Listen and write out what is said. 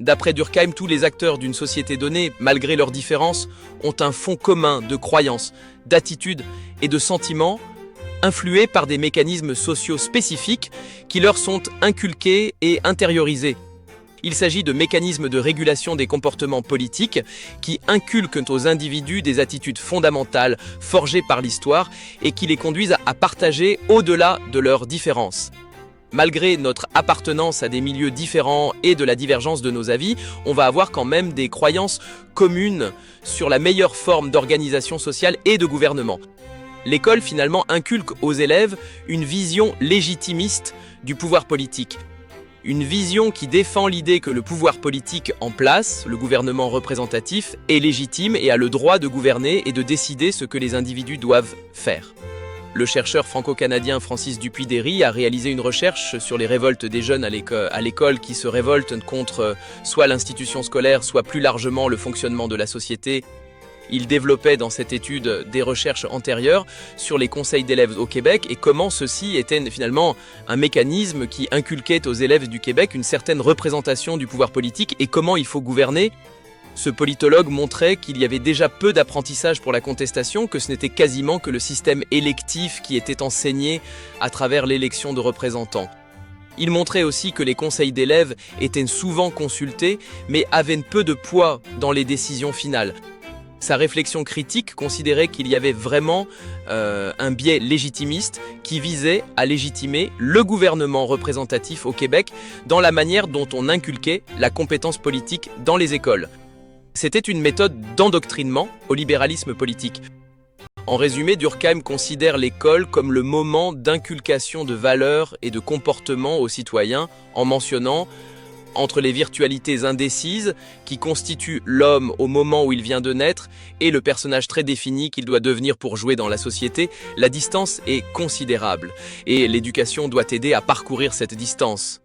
D'après Durkheim, tous les acteurs d'une société donnée, malgré leurs différences, ont un fond commun de croyances, d'attitudes et de sentiments influés par des mécanismes sociaux spécifiques qui leur sont inculqués et intériorisés. Il s'agit de mécanismes de régulation des comportements politiques qui inculquent aux individus des attitudes fondamentales forgées par l'histoire et qui les conduisent à partager au-delà de leurs différences. Malgré notre appartenance à des milieux différents et de la divergence de nos avis, on va avoir quand même des croyances communes sur la meilleure forme d'organisation sociale et de gouvernement. L'école finalement inculque aux élèves une vision légitimiste du pouvoir politique. Une vision qui défend l'idée que le pouvoir politique en place, le gouvernement représentatif, est légitime et a le droit de gouverner et de décider ce que les individus doivent faire. Le chercheur franco-canadien Francis Dupuy-Derry a réalisé une recherche sur les révoltes des jeunes à l'école qui se révoltent contre soit l'institution scolaire, soit plus largement le fonctionnement de la société. Il développait dans cette étude des recherches antérieures sur les conseils d'élèves au Québec et comment ceci était finalement un mécanisme qui inculquait aux élèves du Québec une certaine représentation du pouvoir politique et comment il faut gouverner. Ce politologue montrait qu'il y avait déjà peu d'apprentissage pour la contestation, que ce n'était quasiment que le système électif qui était enseigné à travers l'élection de représentants. Il montrait aussi que les conseils d'élèves étaient souvent consultés, mais avaient peu de poids dans les décisions finales. Sa réflexion critique considérait qu'il y avait vraiment un biais légitimiste qui visait à légitimer le gouvernement représentatif au Québec dans la manière dont on inculquait la compétence politique dans les écoles. C'était une méthode d'endoctrinement au libéralisme politique. En résumé, Durkheim considère l'école comme le moment d'inculcation de valeurs et de comportements aux citoyens en mentionnant entre les virtualités indécises qui constituent l'homme au moment où il vient de naître et le personnage très défini qu'il doit devenir pour jouer dans la société, la distance est considérable et l'éducation doit aider à parcourir cette distance.